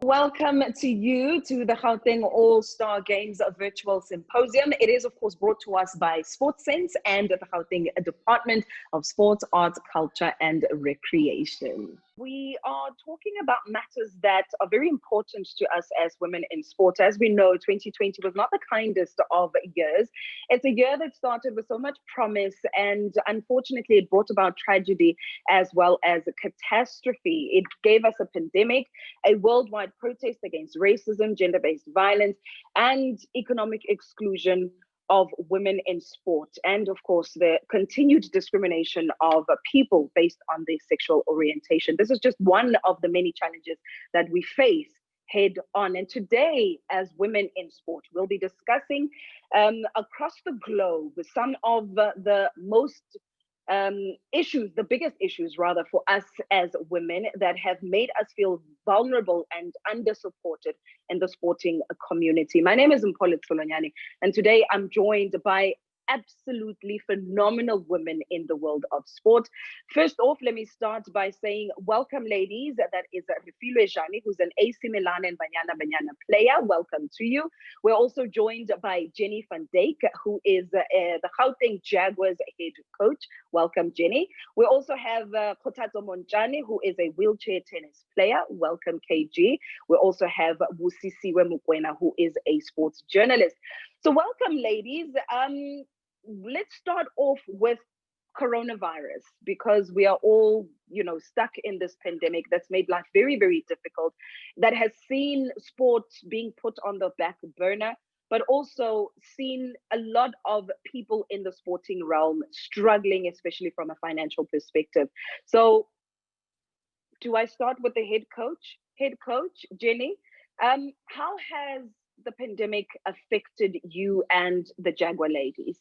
Welcome to you to the Gauteng All Star Games virtual symposium. It is, of course, brought to us by SportSense and the Gauteng Department of Sports, Arts, Culture and Recreation. We are talking about matters that are very important to us as women in sport. As we know, 2020 was not the kindest of years. It's a year that started with so much promise, and unfortunately, it brought about tragedy as well as a catastrophe. It gave us a pandemic, a worldwide protest against racism, gender-based violence, and economic exclusion of women in sport, and of course the continued discrimination of people based on their sexual orientation. This is just one of the many challenges that we face head on. And today, as women in sport, we'll be discussing across the globe some of the most issues, the biggest issues rather, for us as women that have made us feel vulnerable and under-supported in the sporting community. My name is Mpho Letsholonyane, and today I'm joined by absolutely phenomenal women in the world of sport. First off, let me start by saying welcome, ladies. That is Refiloe Jane, who's an AC Milan and Banyana player. Welcome to you. We're also joined by Jenny van Dijk, who is the Gauteng Jaguars head coach. Welcome, Jenny. We also have Kgothatso Montjane, who is a wheelchair tennis player. Welcome, KG. We also have Busisiwe Mokwena, who is a sports journalist. So welcome, ladies. Let's start off with coronavirus, because we are all, stuck in this pandemic that's made life very, very difficult, that has seen sports being put on the back burner, but also seen a lot of people in the sporting realm struggling, especially from a financial perspective. So do I start with the head coach? Head coach, Jenny, how has the pandemic affected you and the Jaguar ladies?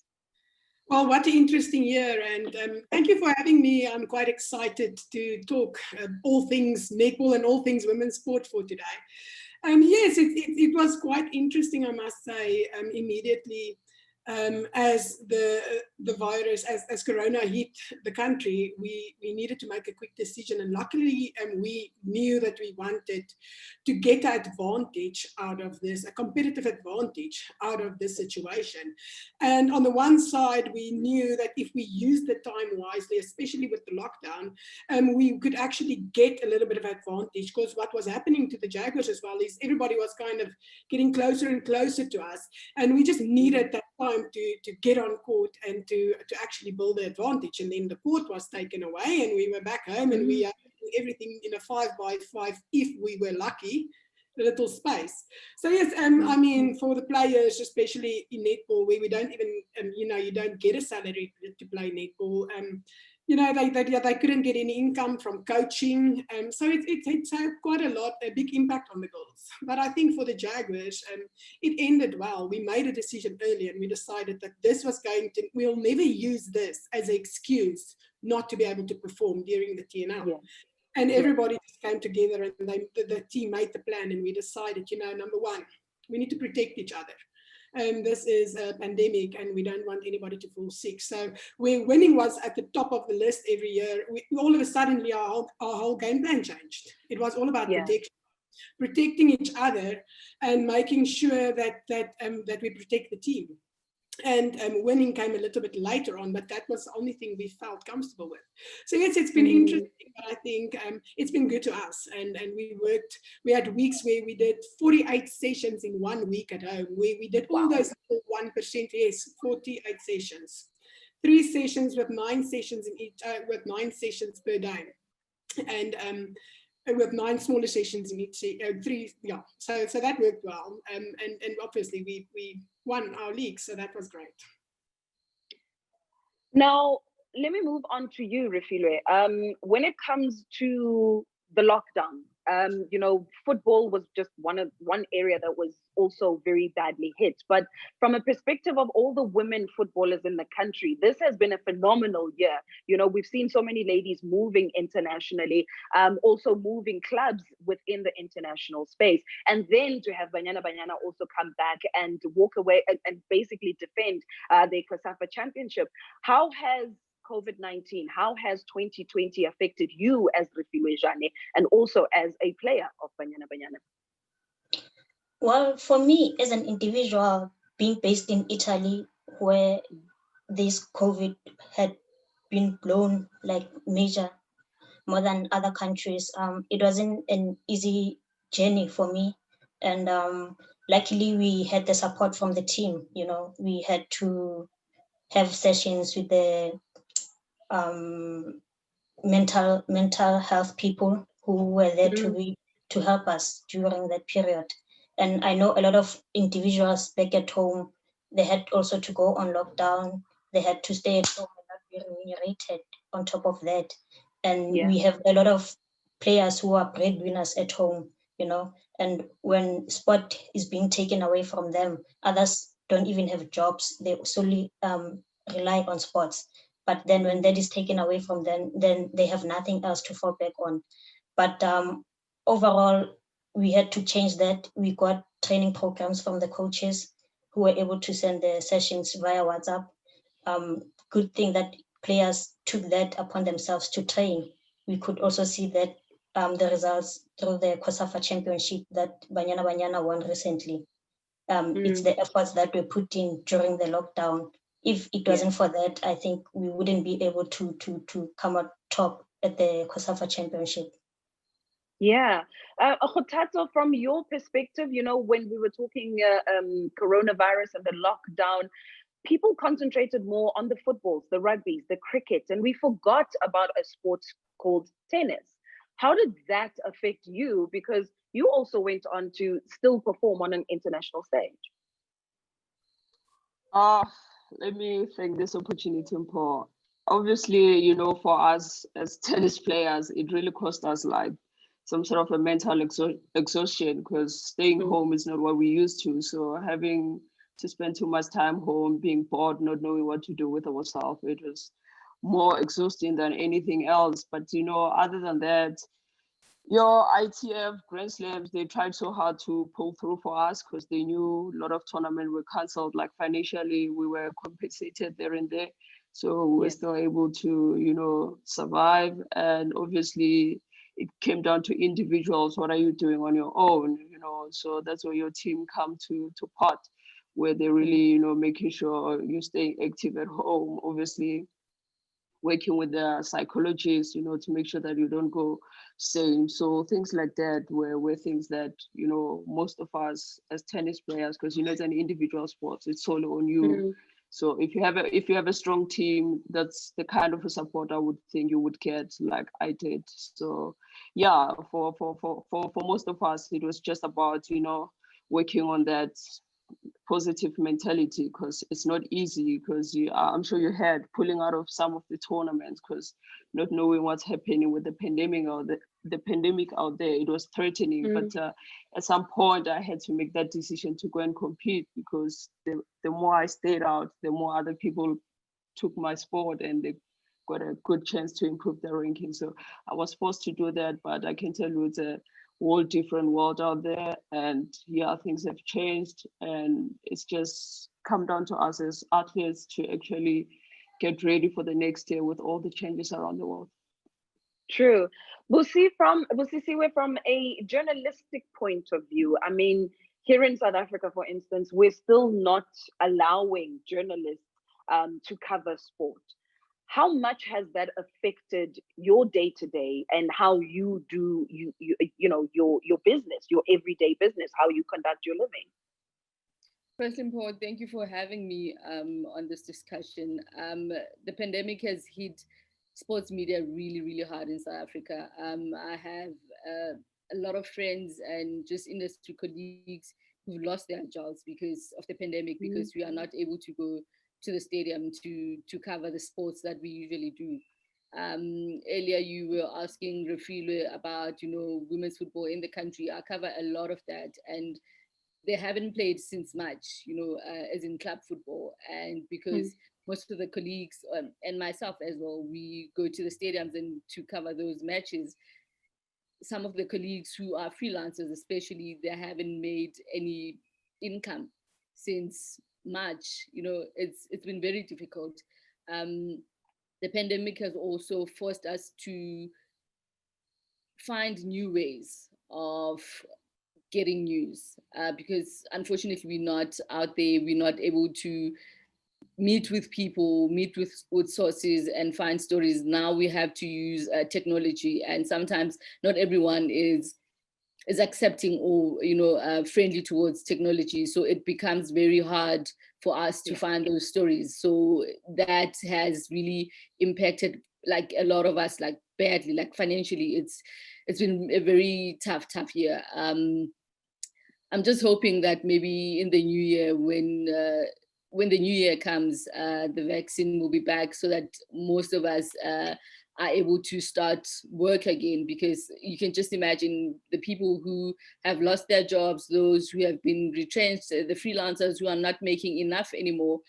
Well, what an interesting year, and thank you for having me. I'm quite excited to talk all things netball and all things women's sport for today. Yes, it was quite interesting, I must say, immediately as the virus, as Corona hit the country, we needed to make a quick decision, and luckily we knew that we wanted to get an advantage out of this, a competitive advantage out of this situation. And on the one side, we knew that if we used the time wisely, especially with the lockdown, we could actually get a little bit of advantage, because what was happening to the Jaguars as well is everybody was kind of getting closer and closer to us, and we just needed that time to get on court and to actually build the advantage. And then the court was taken away and we were back home, and we had everything in a 5x5 if we were lucky, a little space. So yes, I mean, for the players, especially in netball, where we don't even, you don't get a salary to play netball, they couldn't get any income from coaching. So it's had quite a big impact on the girls. But I think for the Jaguars, it ended well. We made a decision early, and we decided that we'll never use this as an excuse not to be able to perform during the TNL. Yeah. And everybody just came together, and the team made the plan, and we decided, number one, we need to protect each other. This is a pandemic, and we don't want anybody to fall sick. So where winning was at the top of the list every year, we all of a sudden our whole game plan changed. It was all about protecting each other, and making sure that we protect the team. And winning came a little bit later on, but that was the only thing we felt comfortable with. So yes, it's been interesting, but I think it's been good to us. And we had weeks where we did 48 sessions in 1 week at home, where we did all those 1%, yes, 48 sessions. 3 sessions with 9 sessions in each, with 9 sessions per day. And with 9 smaller sessions in each, 3, yeah. So that worked well. And obviously we won our league, so that was great. Now, let me move on to you, Refiloe. When it comes to the lockdown, football was just one area that was also very badly hit. But from a perspective of all the women footballers in the country, this has been a phenomenal year. We've seen so many ladies moving internationally, also moving clubs within the international space. And then to have Banyana also come back and walk away and basically defend the COSAFA championship. How has COVID-19, how has 2020 affected you as Refiloe Jane and also as a player of Banyana? Well, for me as an individual, being based in Italy, where this COVID had been blown like major more than other countries, it wasn't an easy journey for me. And luckily, we had the support from the team. You know, we had to have sessions with the um, mental health people who were there Mm, to help us during that period. And I know a lot of individuals back at home, they had also to go on lockdown. They had to stay at home and not be remunerated on top of that. And yeah. we have a lot of players who are breadwinners at home, you know. And when sport is being taken away from them, others don't even have jobs. They solely rely on sports, but then when Mm, that is taken away from them, then they have nothing else to fall back on. But overall, we had to change that. We got training programs from the coaches who were able to send the sessions via WhatsApp. Good thing that players took that upon themselves to train. We could also see that the results through the COSAFA championship that Banyana Banyana won recently. It's mm, the efforts that were put in during the lockdown. If it yeah. wasn't for that, I think we wouldn't be able to come out top at the COSAFA championship. Yeah. Kgothatso, from your perspective, you know, when we were talking coronavirus and the lockdown, people concentrated more on the footballs, the rugbies, the crickets, and we forgot about a sport called tennis. How did that affect you? Because you also went on to still perform on an international stage. Uh, Let me take this opportunity, Mpho. Obviously, you know, for us as tennis players, it really cost us like some sort of a mental exhaustion because staying Mm, home is not what we used to. So having to spend too much time home, being bored, not knowing what to do with ourselves, it was more exhausting than anything else. But you know, other than that, your ITF Grand Slams, they tried so hard to pull through for us because they knew a lot of tournaments were cancelled. Like financially, we were compensated there and there. So we were yes. still able to, you know, survive. And obviously, it came down to individuals. What are you doing on your own? You know, so that's where your team come to part, where they're Mm, really, you know, making sure you stay active at home. Obviously, working with the psychologists, you know, to make sure that you don't go same. So things like that were things that, you know, most of us as tennis players, because you know it's an individual sport, it's solo on you. mm, So if you have a strong team, that's the kind of a support I would think you would get, like I did. So yeah, for most of us, it was just about, you know, working on that positive mentality because it's not easy because I'm sure you had pulling out of some of the tournaments because not knowing what's happening with the pandemic or the pandemic out there, it was threatening. mm. But at some point I had to make that decision to go and compete because the more I stayed out, the more other people took my sport and they got a good chance to improve their ranking. So I was forced to do that, but I can tell you it's a whole different world out there. And yeah, things have changed. And it's just come down to us as athletes to actually get ready for the next year with all the changes around the world. True. Busisiwe, from a journalistic point of view, I mean, here in South Africa, for instance, we're still not allowing journalists to cover sport. How much has that affected your day to day and how you do you know your business, your everyday business, how you conduct your living? First, Mpho, thank you for having me on this discussion. The pandemic has hit sports media really, really hard in South Africa. I have a lot of friends and just industry colleagues who've lost their jobs because of the pandemic, because Mm, we are not able to go to the stadium to cover the sports that we usually do. Earlier, you were asking Refiloe about, you know, women's football in the country. I cover a lot of that, and they haven't played since March, you know, as in club football. And mm, because most of the colleagues and myself as well, we go to the stadiums and to cover those matches, some of the colleagues who are freelancers, especially, they haven't made any income since March. You know, it's been very difficult. Um, the pandemic has also forced us to find new ways of getting news, because unfortunately we're not out there, we're not able to meet with people, meet with sources and find stories. Now we have to use technology, and sometimes not everyone is accepting or friendly towards technology, so it becomes very hard for us to find those stories. So that has really impacted like a lot of us, like badly, like financially. It's been a very tough year. I'm just hoping that maybe in the new year, when the new year comes, the vaccine will be back, so that most of us are able to start work again. Because you can just imagine the people who have lost their jobs, those who have been retrenched, the freelancers who are not making enough anymore.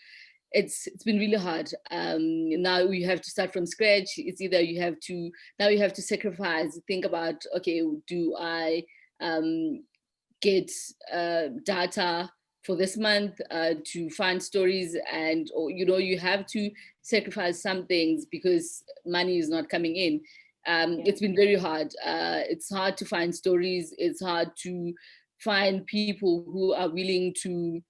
It's been really hard. Now we have to start from scratch. It's either you have to sacrifice, think about, okay, do I get data for this month to find stories, and you have to sacrifice some things because money is not coming in. It's been very hard. It's hard to find stories. It's hard to find people who are willing to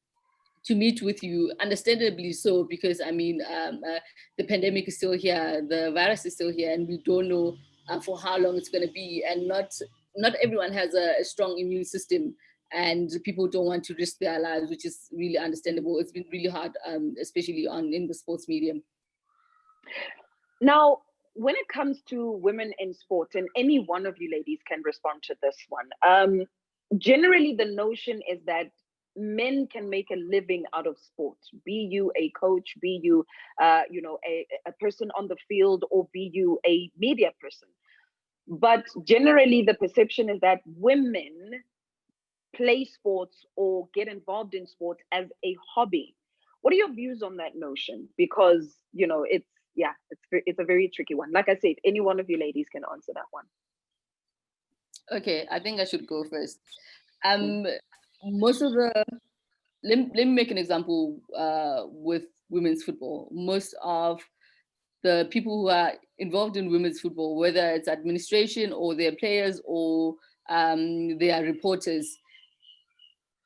meet with you, understandably so, because the pandemic is still here, the virus is still here, and we don't know for how long it's going to be, and not everyone has a strong immune system, and people don't want to risk their lives, which is really understandable. It's been really hard, especially in the sports medium. Now, when it comes to women in sport, and any one of you ladies can respond to this one, generally the notion is that men can make a living out of sport. Be you a coach, be you a person on the field, or be you a media person. But generally the perception is that women play sports or get involved in sport as a hobby. What are your views on that notion? Because it's a very tricky one. Like I said, any one of you ladies can answer that one. Okay, I think I should go first. Most of the, let me make an example with women's football. Most of the people who are involved in women's football, whether it's administration or their players or they are reporters,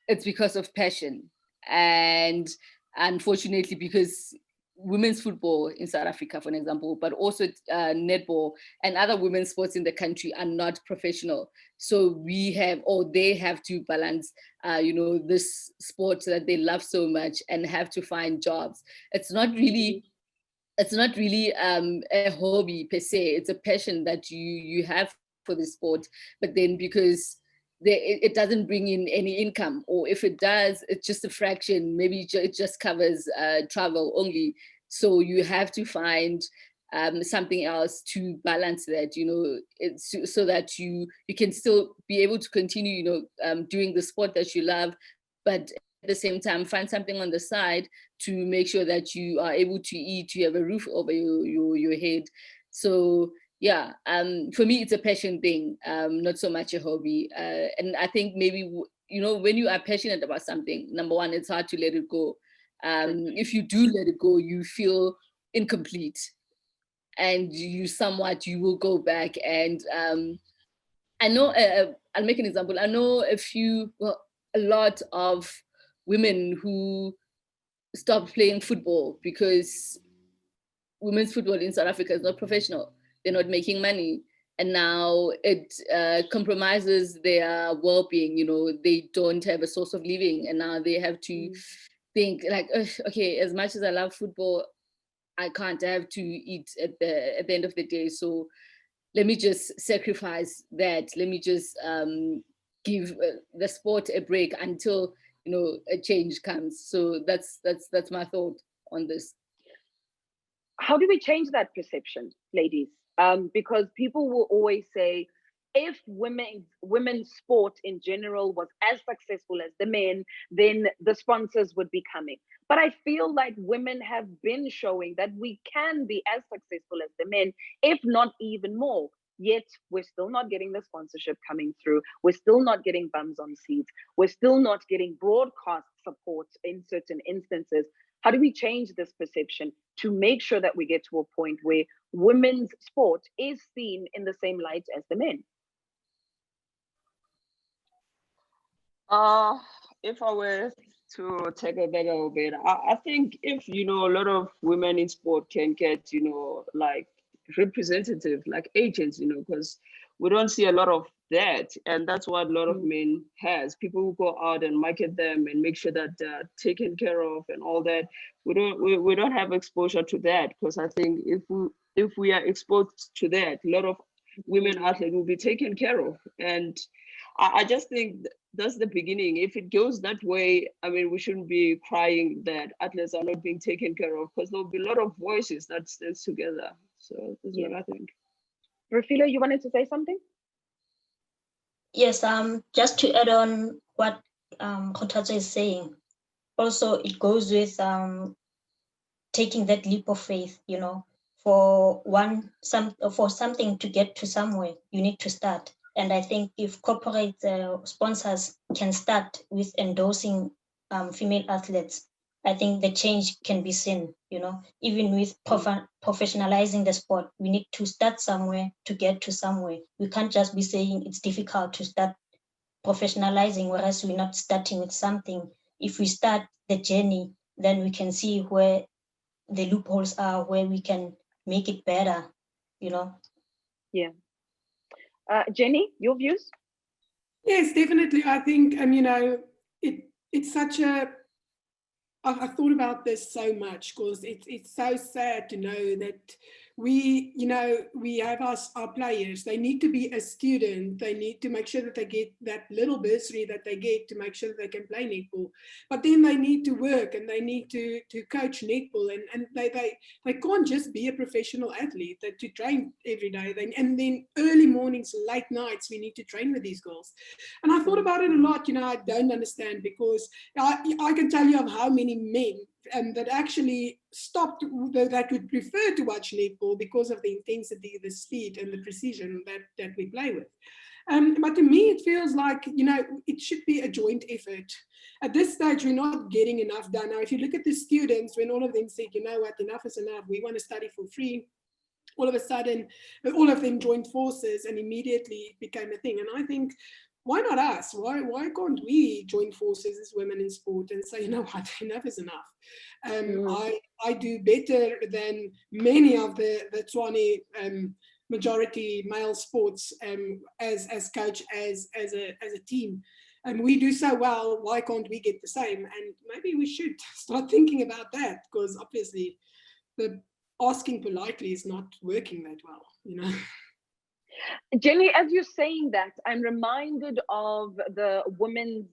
it's because of passion. And unfortunately, because women's football in South Africa, for an example, but also netball and other women's sports in the country are not professional. So they have to balance, this sport that they love so much and have to find jobs. It's not really a hobby per se. It's a passion that you have for the sport, but then because it doesn't bring in any income, or if it does, it's just a fraction. Maybe it just covers travel only. So you have to find something else to balance that, so that you can still be able to continue, doing the sport that you love, but at the same time find something on the side to make sure that you are able to eat, you have a roof over your head. So yeah, for me, it's a passion thing, not so much a hobby. And I think maybe, when you are passionate about something, number one, it's hard to let it go. If you do let it go, you feel incomplete, and you will go back. And I know, I'll make an example. I know a lot of women who stopped playing football because women's football in South Africa is not professional. They're not making money. And now it compromises their well-being. They don't have a source of living. And now they have to think like, okay, as much as I love football, I can't have to eat at the end of the day. So let me just sacrifice that. Let me just give the sport a break until, a change comes. So that's my thought on this. How do we change that perception, ladies? Because people will always say, if women's sport in general was as successful as the men, then the sponsors would be coming. But I feel like women have been showing that we can be as successful as the men, if not even more. Yet we're still not getting the sponsorship coming through. We're still not getting bums on seats. We're still not getting broadcast support in certain instances. How do we change this perception to make sure that we get to a point where women's sport is seen in the same light as the men? Uh, if I were to take it back a little bit, I think if, a lot of women in sport can get, like representative, like agents, because we don't see a lot of that. And that's what a lot of men has. People who go out and market them and make sure that they're taken care of and all that. We don't have exposure to that, because I think if we are exposed to that, a lot of women athletes will be taken care of. And I just think that's the beginning. If it goes that way, I mean, we shouldn't be crying that athletes are not being taken care of, because there'll be a lot of voices that stands together. So that's what I think. Refiloe, you wanted to say something? Yes, just to add on what Kgothatso is saying, also it goes with taking that leap of faith, for something to get to somewhere, you need to start. And I think if corporate sponsors can start with endorsing female athletes, I think the change can be seen, even with professionalizing the sport, we need to start somewhere to get to somewhere. We can't just be saying it's difficult to start professionalizing, whereas we're not starting with something. If we start the journey, then we can see where the loopholes are, where we can make it better, Yeah. Jenny, your views? Yes, definitely. I think, it's such a, I thought about this so much, because it's so sad to know that we have our players. They need to be a student. They need to make sure that they get that little bursary that they get to make sure that they can play netball. But then they need to work, and they need to coach netball, and they can't just be a professional athlete. They to train every day. And then early mornings, late nights, we need to train with these girls. And I thought about it a lot. I don't understand, because I can tell you of how many men that actually stopped, that would prefer to watch netball because of the intensity, the speed, and the precision that we play with. But to me, it feels like, it should be a joint effort. At this stage, we're not getting enough done. Now, if you look at the students, when all of them said, you know what, enough is enough, we want to study for free, all of a sudden, all of them joined forces, and immediately it became a thing. And I think, why not us? Why can't we join forces as women in sport and say, you know what, enough is enough? I do better than many of the Tshwane majority male sports as coach, as a team. And we do so well, why can't we get the same? And maybe we should start thinking about that, because obviously the asking politely is not working that well, Jenny, as you're saying that, I'm reminded of the women's,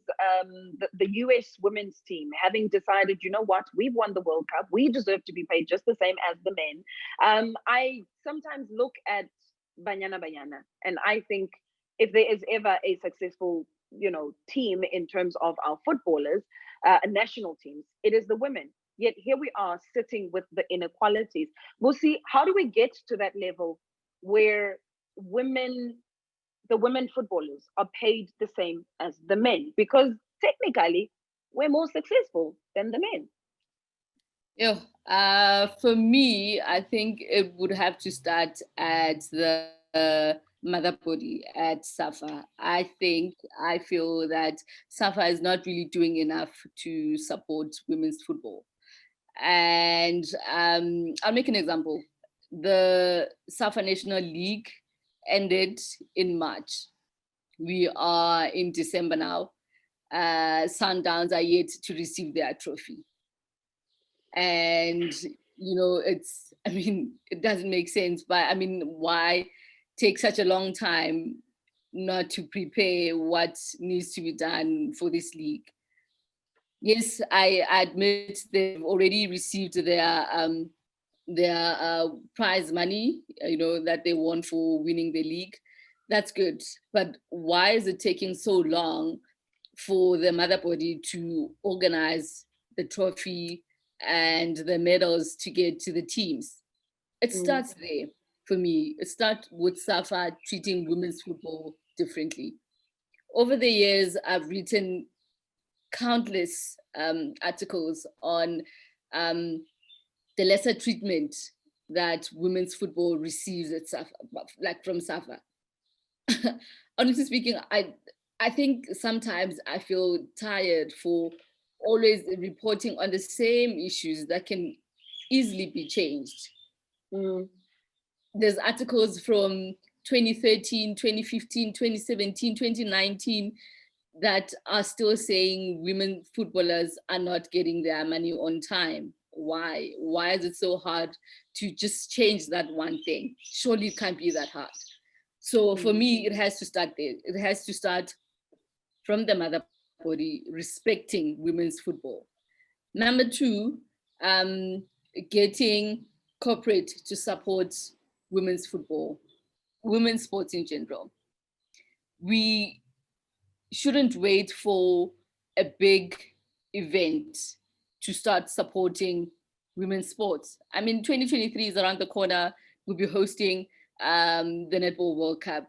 the US women's team having decided, you know what, we've won the World Cup. We deserve to be paid just the same as the men. I sometimes look at Banyana Banyana, and I think if there is ever a successful, team in terms of our footballers, national teams, it is the women. Yet here we are sitting with the inequalities. We'll see, how do we get to that level where the women footballers are paid the same as the men? Because technically we're more successful than the men. Yeah, for me, I think it would have to start at the mother body, at SAFA. I feel that SAFA is not really doing enough to support women's football. And I'll make an example. The SAFA National League ended in March. We are in December now. Sundowns are yet to receive their trophy. And, it doesn't make sense. But why take such a long time not to prepare what needs to be done for this league? Yes, I admit they've already received their prize money, that they won for winning the league. That's good. But why is it taking so long for the mother body to organize the trophy and the medals to get to the teams? It starts there for me. It starts with SAFA treating women's football differently. Over the years, I've written countless articles on the lesser treatment that women's football receives at SAFA, like from SAFA. Honestly speaking, I think sometimes I feel tired for always reporting on the same issues that can easily be changed. There's articles from 2013, 2015, 2017, 2019 that are still saying women footballers are not getting their money on time. Why? Why is it so hard to just change that one thing? Surely it can't be that hard. So for me, it has to start there. It has to start from the mother body, respecting women's football. Number two, getting corporate to support women's football, women's sports in general. We shouldn't wait for a big event to start supporting women's sports. I mean, 2023 is around the corner. We'll be hosting the Netball World Cup.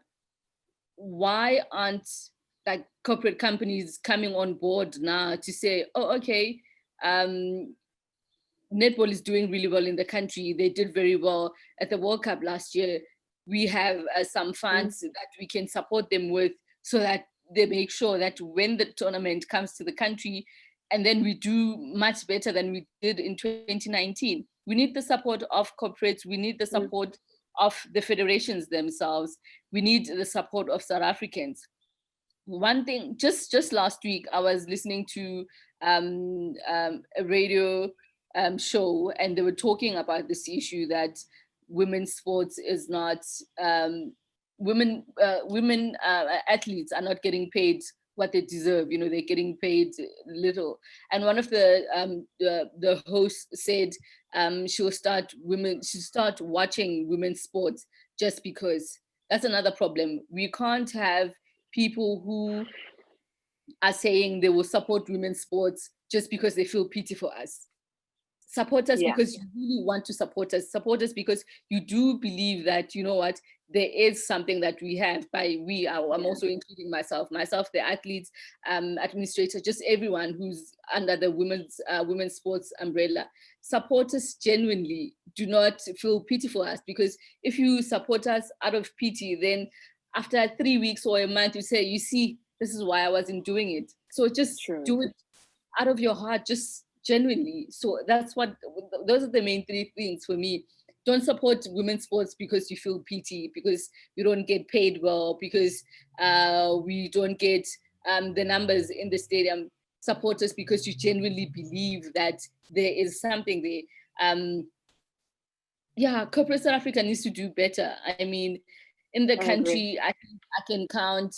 Why aren't like corporate companies coming on board now to say, oh, okay, netball is doing really well in the country. They did very well at the World Cup last year. We have some funds that we can support them with so that they make sure that when the tournament comes to the country, and then we do much better than we did in 2019. We need the support of corporates. We need the support of the federations themselves. We need the support of South Africans. One thing, just last week, I was listening to a radio show, and they were talking about this issue that women's sports is not, women athletes are not getting paid what they deserve. You know, they're getting paid little. And one of the hosts said she'll start watching women's sports just because. That's another problem. We can't have people who are saying they will support women's sports just because they feel pity for us. Support us because you really want to support us. Support us because you do believe that, you know what, there is something that we have. By we, I'm also including myself, the athletes, administrators, just everyone who's under the women's sports umbrella. Support us genuinely. Do not feel pity for us, because if you support us out of pity, then after 3 weeks or a month, you say, you see, this is why I wasn't doing it. So just do it out of your heart, just genuinely. So that's what, those are the main three things for me. Don't support women's sports because you feel pity, because you don't get paid well, because we don't get the numbers in the stadium. Support us because you genuinely believe that there is something there. Corporate South Africa needs to do better. I mean, in the country, I can count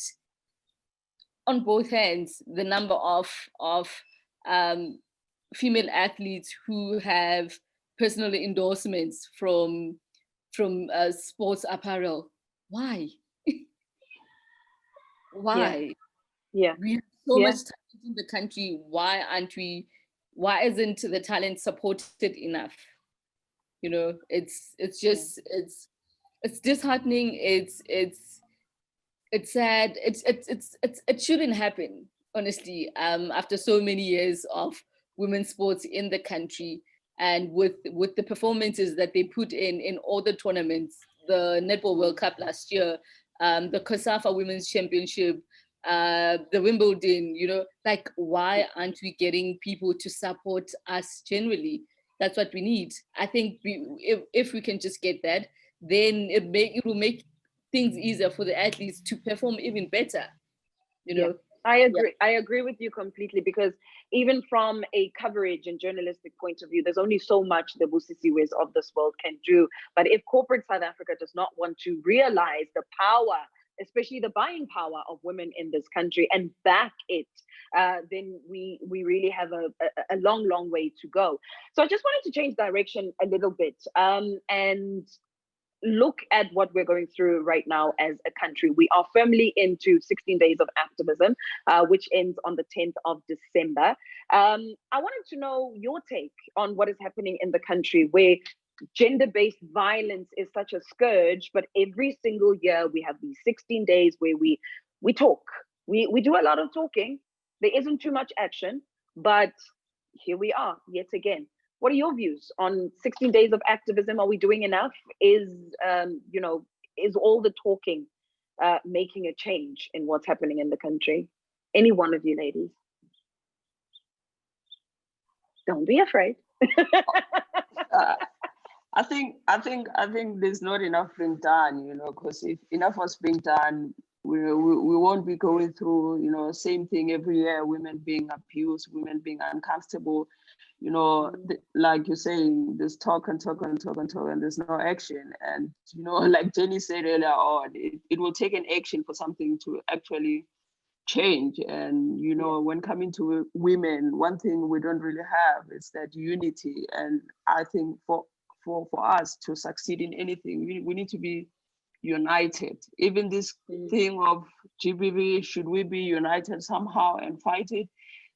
on both hands the number of female athletes who have personal endorsements from sports apparel. Why? Why? Yeah. We have so much talent in the country. Why isn't the talent supported enough? You know, it's disheartening. It's sad. It shouldn't happen, honestly. After so many years of women's sports in the country, and with the performances that they put in all the tournaments, the Netball World Cup last year, the COSAFA Women's Championship, the Wimbledon, you know, like, why aren't we getting people to support us generally? That's what we need. I think if we can just get that, then it will make things easier for the athletes to perform even better, you know. I agree. I agree with you completely, because even from a coverage and journalistic point of view, there's only so much the Busisiwes of this world can do. But if corporate South Africa does not want to realize the power, especially the buying power of women in this country, and back it, then we really have a long way to go. So I just wanted to change direction a little bit and look at what we're going through right now as a country. We are firmly into 16 days of activism, which ends on the 10th of December. I wanted to know your take on what is happening in the country, where gender-based violence is such a scourge, but every single year we have these 16 days where we talk. We do a lot of talking. There isn't too much action, but here we are yet again. What are your views on 16 days of activism? Are we doing enough? Is all the talking making a change in what's happening in the country? Any one of you ladies? Don't be afraid. I think there's not enough being done, because if enough was being done, we won't be going through, same thing every year, women being abused, women being uncomfortable, like you're saying, there's talk and talk and talk and talk, and there's no action. And, like Jenny said earlier on, it will take an action for something to actually change. And, when coming to women, one thing we don't really have is that unity. And I think for us to succeed in anything, we need to be united. Even this thing of GBV, should we be united somehow and fight it?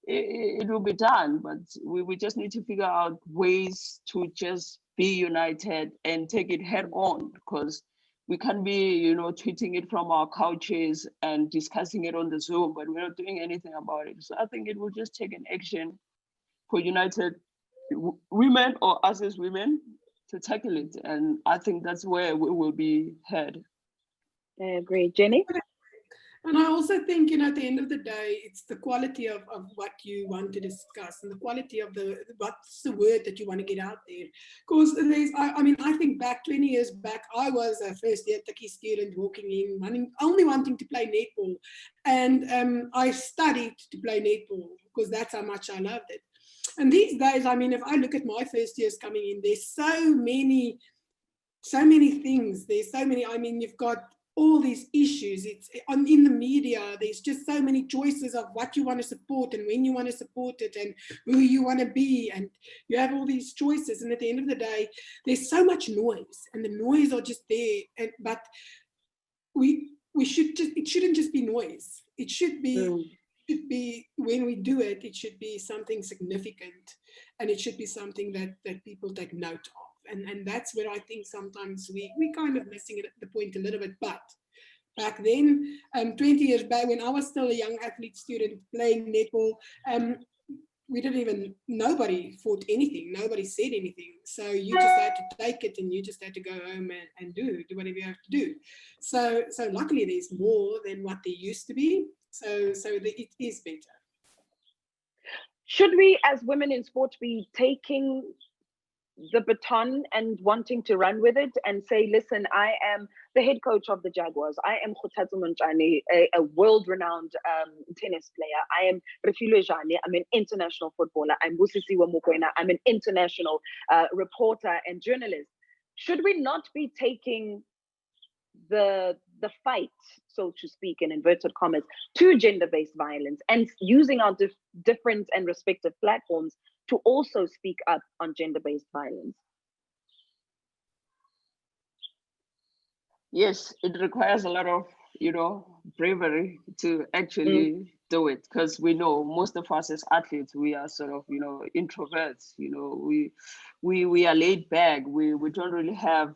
It will be done, but we just need to figure out ways to just be united and take it head on, because we can't be, tweeting it from our couches and discussing it on the Zoom, but we're not doing anything about it. So I think it will just take an action for united women, or us as women, to tackle it. And I think that's where we will be head. I agree. Jenny? And I also think, at the end of the day, it's the quality of what you want to discuss, and the quality of what's the word that you want to get out there. Because I think back 20 years back, I was a first year Tikkie student walking in, only wanting to play netball. And I studied to play netball because that's how much I loved it. And these days, if I look at my first years coming in, there's so many things. There's so many, you've got all these issues. It's in the media, there's just so many choices of what you want to support and when you want to support it and who you want to be, and you have all these choices. And at the end of the day, there's so much noise, and the noise are just there. But it shouldn't just be noise. It should be when we do it, it should be something significant, and it should be something that people take note of. And that's where I think sometimes we kind of missing it at the point a little bit. But back then, 20 years back, when I was still a young athlete student playing netball, nobody fought anything, nobody said anything. So you just had to take it, and you just had to go home and do whatever you have to do. So luckily there's more than what there used to be. So it is better. Should we, as women in sport, be taking the baton and wanting to run with it and say, listen, I am the head coach of the Jaguars. I am Kgothatso Montjane, a world-renowned tennis player. I am Refiloe Jane. I'm an international footballer. I'm Busisiwe Mokwena. I'm an international reporter and journalist. Should we not be taking the fight, so to speak, in inverted commas, to gender-based violence and using our different and respective platforms to also speak up on gender-based violence? Yes, it requires a lot of, bravery to actually do it, because we know most of us as athletes, we are sort of, introverts. We are laid back. We don't really have,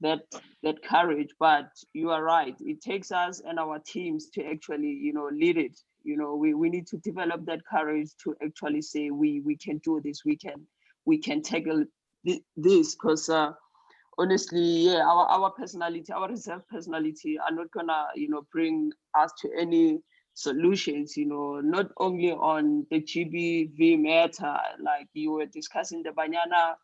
that courage. But you are right. It takes us and our teams to actually, lead it. We need to develop that courage to actually say we can do this. We can tackle this, because honestly, yeah, our personality, our reserve personality are not gonna, bring us to any solutions, not only on the GBV matter, like you were discussing the Banyana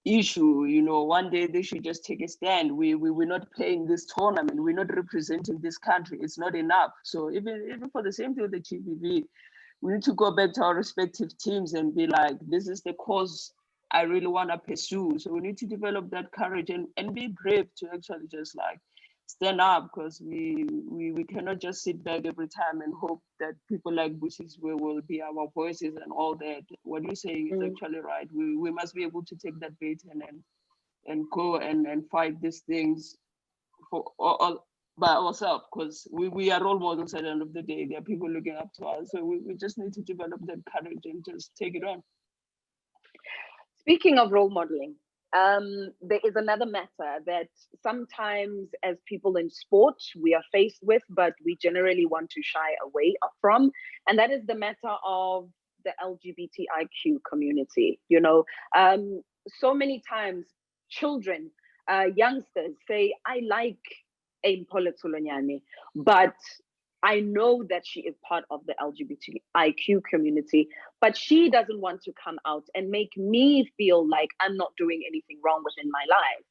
issue. One day they should just take a stand. We're not playing this tournament. We're not representing this country. It's not enough. So even for the same thing with the GBV, we need to go back to our respective teams and be like, this is the cause I really want to pursue. So we need to develop that courage and be brave to actually just like stand up, because we cannot just sit back every time and hope that people like Busisiwe will be our voices and all that. What you're saying is actually right. We must be able to take that bait and go and fight these things for all by ourselves, because we are role models at the end of the day. There are people looking up to us. So we just need to develop that courage and just take it on. Speaking of role modeling, there is another matter that sometimes as people in sport we are faced with, but we generally want to shy away from, and that is the matter of the LGBTIQ community. So many times children, youngsters say, I like Mpho Letsholonyane, but I know that she is part of the LGBTIQ community, but she doesn't want to come out and make me feel like I'm not doing anything wrong within my life.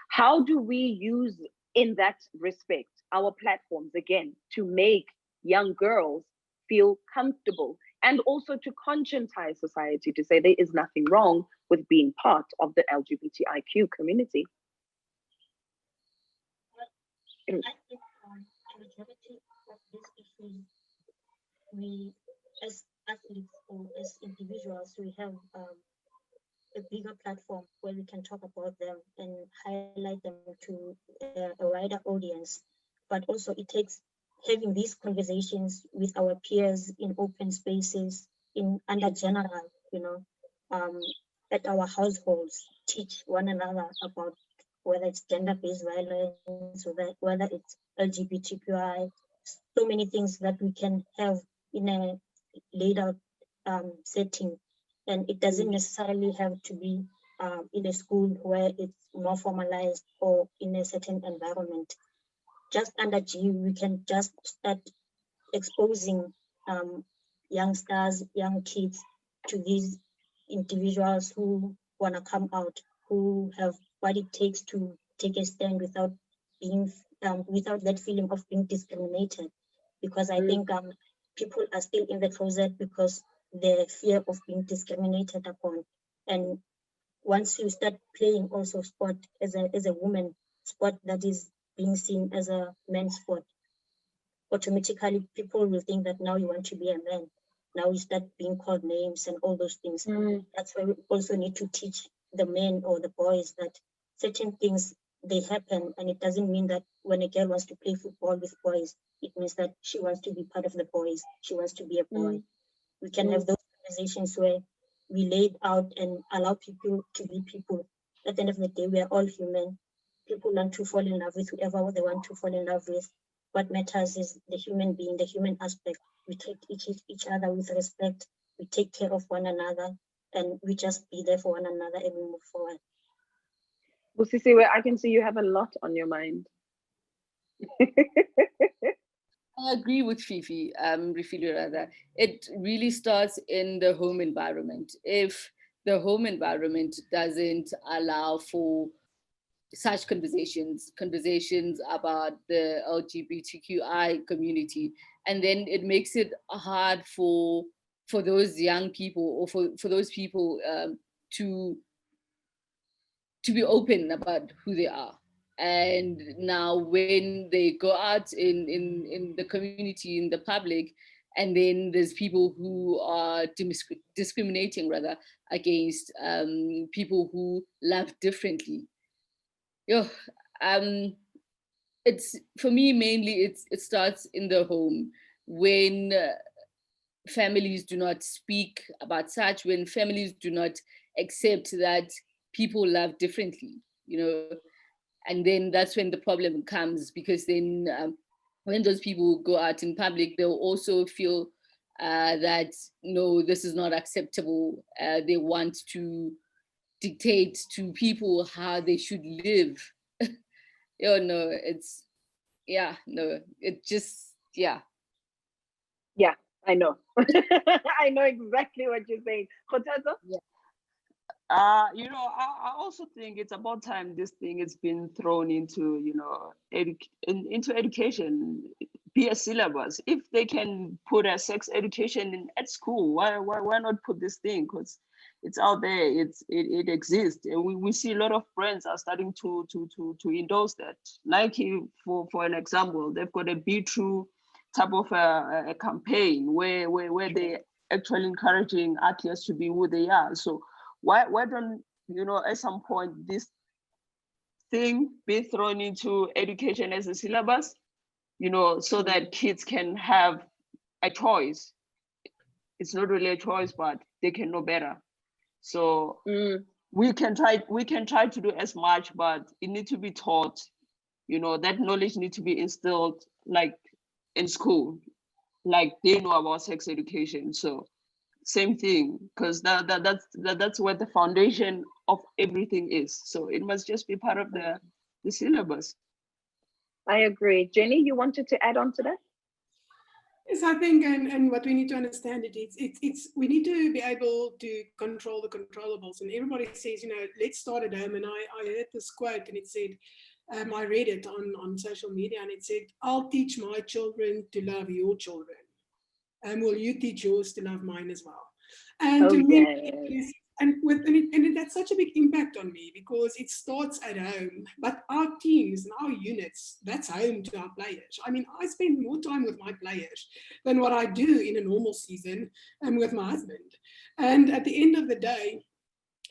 How do we use, in that respect, our platforms again to make young girls feel comfortable and also to conscientize society to say there is nothing wrong with being part of the LGBTIQ community? I think the majority of these issues, we as athletes or as individuals, we have a bigger platform where we can talk about them and highlight them to a wider audience. But also it takes having these conversations with our peers in open spaces, in under general, at our households, teach one another about whether it's gender-based violence or whether it's LGBTQI, so many things that we can have in a laid out setting. And it doesn't necessarily have to be in a school where it's more formalized or in a certain environment. Just under G, we can just start exposing youngsters, young kids to these individuals who want to come out, who have what it takes to take a stand without being without that feeling of being discriminated. Because I think people are still in the closet because the fear of being discriminated upon. And once you start playing also sport as a woman, sport that is being seen as a men's sport, automatically people will think that now you want to be a man. Now you start being called names and all those things. That's why we also need to teach the men or the boys that certain things, they happen, and it doesn't mean that when a girl wants to play football with boys, it means that she wants to be part of the boys. She wants to be a boy. We can have those conversations where we lay it out and allow people to be people. At the end of the day, we are all human. People want to fall in love with whoever they want to fall in love with. What matters is the human being, the human aspect. We treat each other with respect. We take care of one another, and we just be there for one another and we move forward. Busisiwe, I can see you have a lot on your mind. I agree with Fifi, Refiloe rather. It really starts in the home environment. If the home environment doesn't allow for such conversations about the LGBTQI community, and then it makes it hard for those young people or for those people to be open about who they are. And now when they go out in the community, in the public, and then there's people who are discriminating rather against people who love differently. It's, for me, mainly it starts in the home when families do not speak about such, when families do not accept that people love differently, and then that's when the problem comes, because then when those people go out in public, they'll also feel that, no, this is not acceptable. They want to dictate to people how they should live. No, it's, it just, Yeah, I know. I know exactly what you're saying. Kgothatso? Yeah. I also think it's about time this thing has been thrown into, into education, be a syllabus. If they can put a sex education at school, why not put this thing? Because it's out there, it exists, and we see a lot of brands are starting to endorse that. Nike, for an example, they've got a Be True type of a campaign where they actually encouraging athletes to be who they are. So why don't, at some point this thing be thrown into education as a syllabus, so that kids can have a choice. It's not really a choice, but they can know better. So we can try to do as much, but it needs to be taught. That knowledge needs to be instilled, like in school, like they know about sex education. So same thing, because that's where the foundation of everything is. So it must just be part of the syllabus. I agree. Jenny, you wanted to add on to that? Yes, I think, and what we need to understand it's we need to be able to control the controllables. And everybody says, let's start at home. And I heard this quote, and it said, I read it on social media, and it said, "I'll teach my children to love your children, and will you teach yours to love mine as well?" And to me, yes. and that's such a big impact on me, because it starts at home. But our teams and our units, that's home to our players. I mean, I spend more time with my players than what I do in a normal season with my husband. And at the end of the day,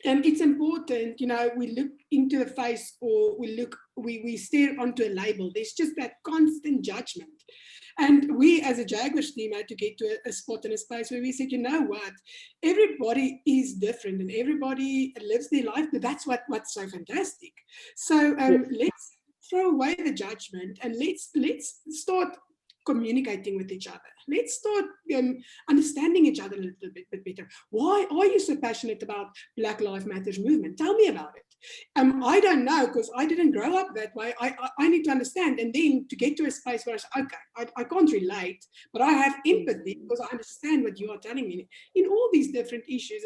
it's important, we look into the face, or we stare onto a label. There's just that constant judgment. And we as a Jaguars team had to get to a spot in a space where we said, you know what, everybody is different and everybody lives their life, but that's what's so fantastic. So let's throw away the judgment, and let's start communicating with each other. Let's start understanding each other a little bit better. Why are you so passionate about Black Lives Matter movement? Tell me about it. I don't know, because I didn't grow up that way. I need to understand, and then to get to a space where I say, okay, I can't relate, but I have empathy because I understand what you are telling me in all these different issues.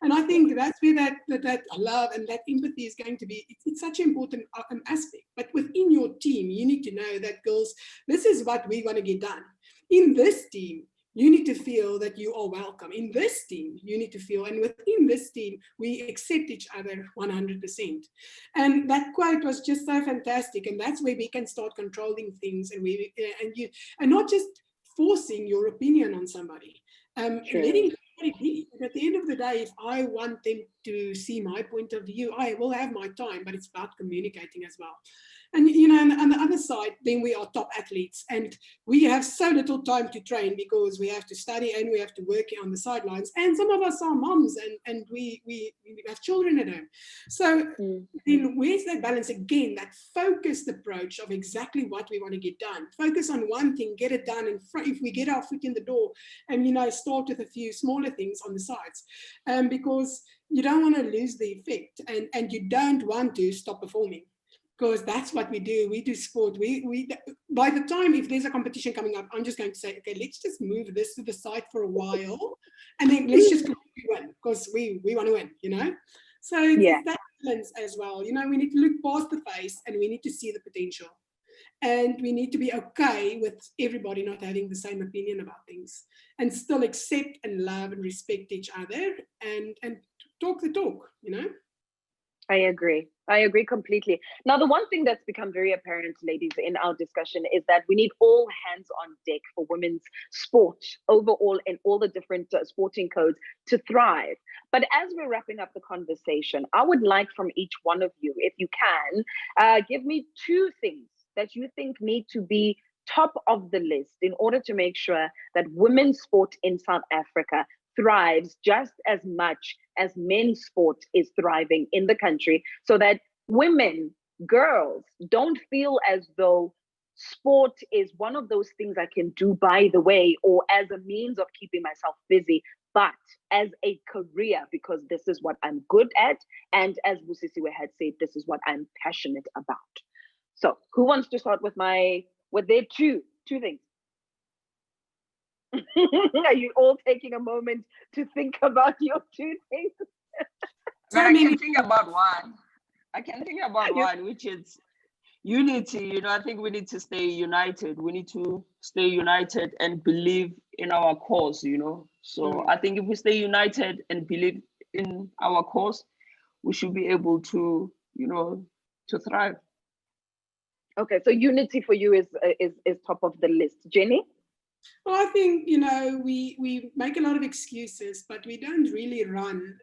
And I think that's where that love and that empathy is going to be. It's such an important aspect. But within your team, you need to know that, girls, this is what we want to get done. In this team, you need to feel that you are welcome. In this team, you need to feel, and within this team, we accept each other 100%. And that quote was just so fantastic. And that's where we can start controlling things, and not just forcing your opinion on somebody. Letting somebody be. At the end of the day, if I want them to see my point of view, I will have my time, but it's about communicating as well. And, on the other side, then we are top athletes, and we have so little time to train because we have to study and we have to work on the sidelines. And some of us are moms, and we have children at home. So then where's that balance again, that focused approach of exactly what we want to get done? Focus on one thing, get it done. And if we get our foot in the door, and, start with a few smaller things on the sides, because you don't want to lose the effect, and you don't want to stop performing. Because that's what we do. We do sport. We by the time, if there's a competition coming up, I'm just going to say, okay, let's just move this to the side for a while, and then let's just win, because we want to win, So it's that balance as well. We need to look past the face, and we need to see the potential, and we need to be okay with everybody not having the same opinion about things, and still accept and love and respect each other, and talk the talk. I agree completely. Now, the one thing that's become very apparent, ladies, in our discussion is that we need all hands on deck for women's sport overall in all the different sporting codes to thrive. But as we're wrapping up the conversation, I would like from each one of you, if you can, give me 2 things that you think need to be top of the list in order to make sure that women's sport in South Africa thrives just as much as men's sport is thriving in the country, so that women, girls, don't feel as though sport is one of those things I can do by the way, or as a means of keeping myself busy, but as a career, because this is what I'm good at. And as Busisiwe had said, this is what I'm passionate about. So who wants to start with their two things? Are you all taking a moment to think about your 2 things? I can think about one. Which is unity. I think we need to stay united. We need to stay united and believe in our cause, So I think if we stay united and believe in our cause, we should be able to, to thrive. Okay, so unity for you is top of the list. Jenny? Well, I think, we make a lot of excuses, but we don't really run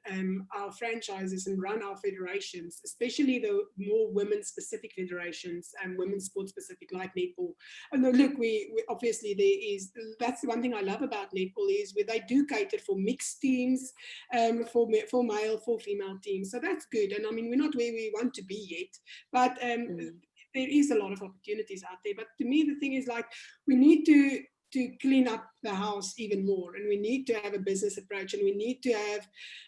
our franchises and run our federations, especially the more women-specific federations and women's sport-specific, like netball. And look, we obviously that's the one thing I love about netball is where they do cater for mixed teams, for male, for female teams. So that's good. And I mean, we're not where we want to be yet, but there is a lot of opportunities out there. But to me, the thing is, like, we need to to clean up the house even more, and we need to have a business approach, and we need to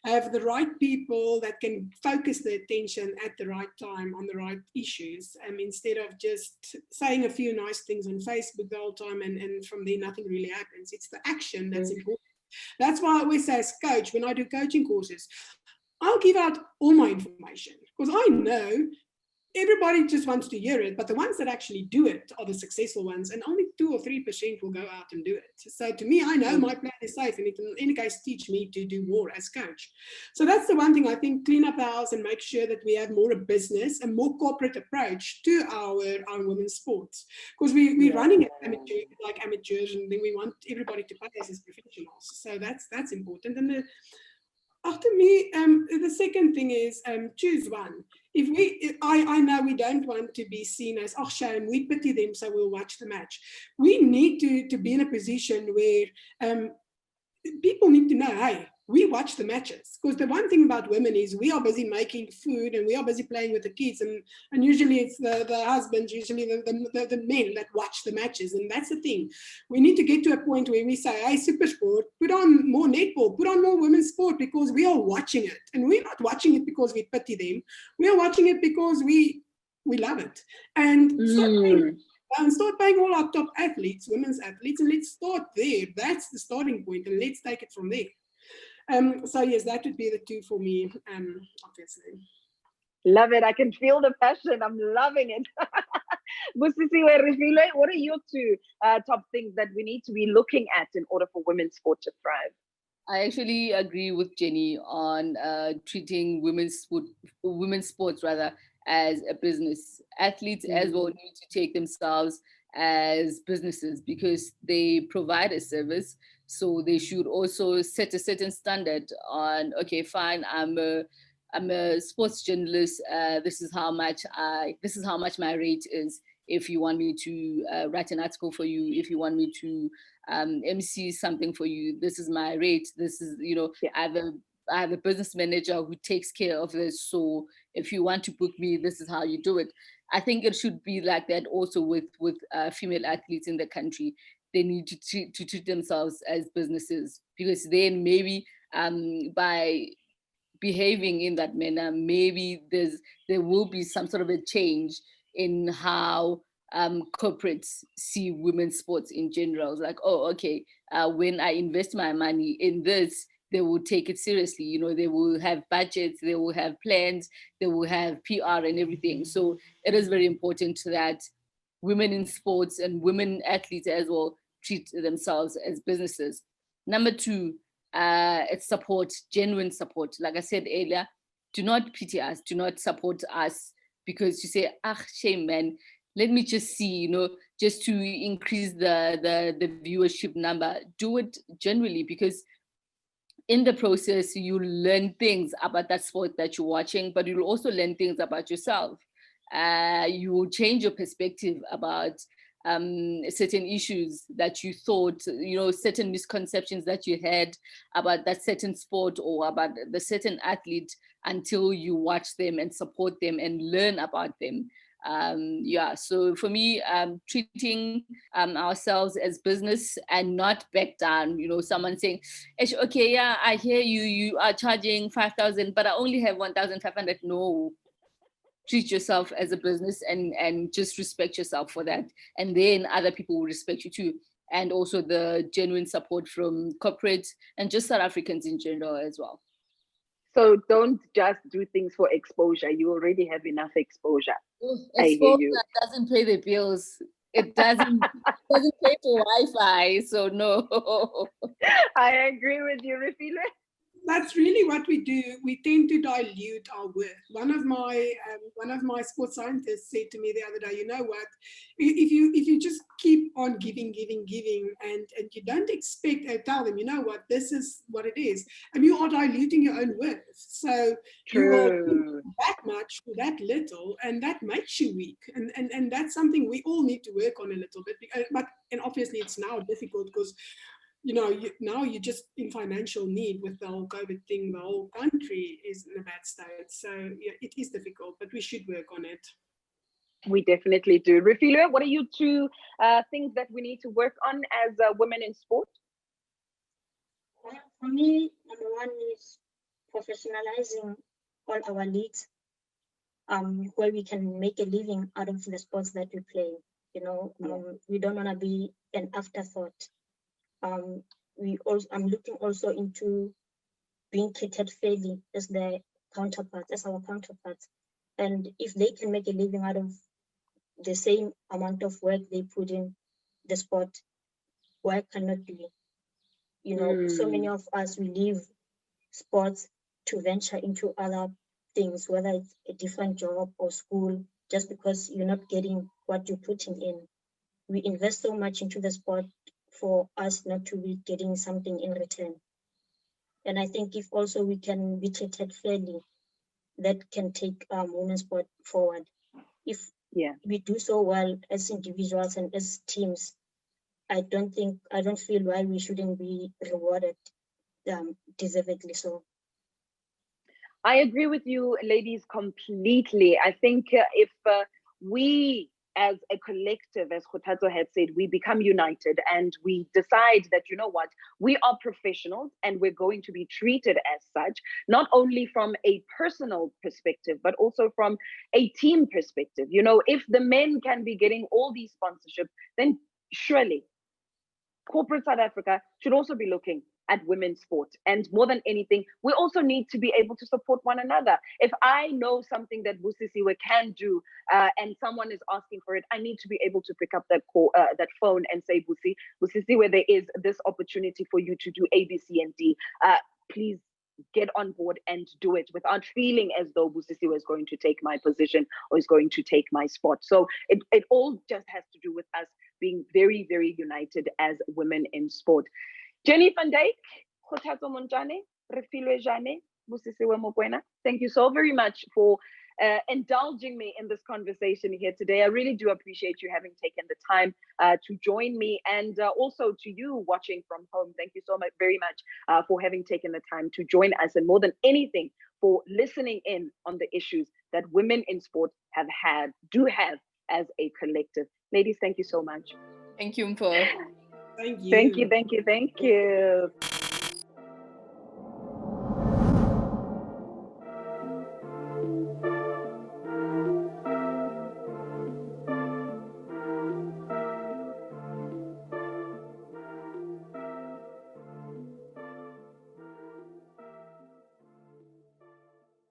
have the right people that can focus their attention at the right time on the right issues, instead of just saying a few nice things on Facebook the whole time, and from there nothing really happens. It's the action that's important. That's why I always say, as coach, when I do coaching courses, I'll give out all my information, because I know everybody just wants to hear it, but the ones that actually do it are the successful ones, and only 2 or 3% will go out and do it. So to me, I know my plan is safe, and it can in any case teach me to do more as coach. So that's the one thing, I think, clean up the house and make sure that we have more a business and more corporate approach to our women's sports, because we're running it like amateurs, and then we want everybody to pay us as professionals. So that's important. And after me, the second thing is choose one. I know we don't want to be seen as, oh, shame, we pity them, so we'll watch the match. We need to be in a position where people need to know, hey, we watch the matches. Because the one thing about women is we are busy making food, and we are busy playing with the kids, and usually it's the husbands, usually the men that watch the matches. And that's the thing. We need to get to a point where we say, hey, Supersport, put on more netball, put on more women's sport, because we are watching it. And we're not watching it because we pity them. We are watching it because we love it. And start paying all our top athletes, women's athletes, and let's start there. That's the starting point, and let's take it from there. So yes, that would be the two for me, obviously. Love it. I can feel the passion. I'm loving it. Busisiwe, Refiloe, what are your two top things that we need to be looking at in order for women's sport to thrive? I actually agree with Jenny on treating women's sports rather as a business. Athletes as well need to take themselves as businesses, because they provide a service. So they should also set a certain standard on, okay, fine, I'm a sports journalist. This is how much my rate is. If you want me to write an article for you, if you want me to MC something for you, this is my rate. This is, I have a business manager who takes care of this. So if you want to book me, this is how you do it. I think it should be like that also with female athletes in the country. They need to treat themselves as businesses, because then maybe by behaving in that manner, maybe there will be some sort of a change in how corporates see women's sports in general. It's like, oh, okay, when I invest my money in this, they will take it seriously. They will have budgets, they will have plans, they will have PR and everything. So it is very important that women in sports and women athletes as well treat themselves as businesses. Number two, it's support, genuine support. Like I said earlier, do not pity us, do not support us because you say, shame, man, let me just see, just to increase the viewership number. Do it genuinely, because in the process, you learn things about that sport that you're watching, but you'll also learn things about yourself. You will change your perspective about certain issues that you thought, certain misconceptions that you had about that certain sport or about the certain athlete, until you watch them and support them and learn about them. So for me, treating ourselves as business and not back down. Someone saying, okay, yeah, I hear you are charging 5,000, but I only have 1,500. No, treat yourself as a business and just respect yourself for that. And then other people will respect you too. And also the genuine support from corporates and just South Africans in general as well. So don't just do things for exposure. You already have enough exposure. Exposure doesn't pay the bills. It doesn't pay for Wi-Fi. So no. I agree with you, Refiloe. That's really what we do. We tend to dilute our worth. One of my sports scientists said to me the other day, you know what, if you just keep on giving and you don't expect, tell them, you know what, this is what it is, and you are diluting your own worth. So you are doing that much for that little, and that makes you weak. And that's something we all need to work on a little bit. And obviously it's now difficult because now you're just in financial need with the whole COVID thing. The whole country is in a bad state. So yeah, it is difficult, but we should work on it. We definitely do. Refiloe, what are you two things that we need to work on as women in sport? For me, number one is professionalizing all our leagues, where we can make a living out of the sports that we play. You know, we don't want to be an afterthought. I'm looking also into being treated fairly as their counterparts, as our counterparts. And if they can make a living out of the same amount of work they put in the sport, why cannot we? You know, so many of us, we leave sports to venture into other things, whether it's a different job or school, just because you're not getting what you're putting in. We invest so much into the sport for us not to be getting something in return. And I think if also we can be treated fairly, that can take women's sport forward. If we do so well as individuals and as teams, I don't feel why we shouldn't be rewarded deservedly so. I agree with you, ladies, completely. I think if we as a collective, as Kgothatso had said, we become united and we decide that, you know what, we are professionals and we're going to be treated as such, not only from a personal perspective, but also from a team perspective. You know, if the men can be getting all these sponsorships, then surely corporate South Africa should also be looking at women's sport. And more than anything, we also need to be able to support one another. If I know something that Busisiwe can do and someone is asking for it, I need to be able to pick up that call, that phone and say, Busisiwe, there is this opportunity for you to do A, B, C, and D. Please get on board and do it without feeling as though Busisiwe is going to take my position or is going to take my spot. So it all just has to do with us being very, very united as women in sport. Jenny van Dijk, Kgothatso Montjane, Refiloe Jane, Busisiwe Mokwena, thank you so very much for indulging me in this conversation here today. I really do appreciate you having taken the time to join me, and also to you watching from home. Thank you so much, very much for having taken the time to join us, and more than anything, for listening in on the issues that women in sport do have as a collective. Ladies, thank you so much. Thank you, Mpho. Thank you. Thank you, thank you, thank you.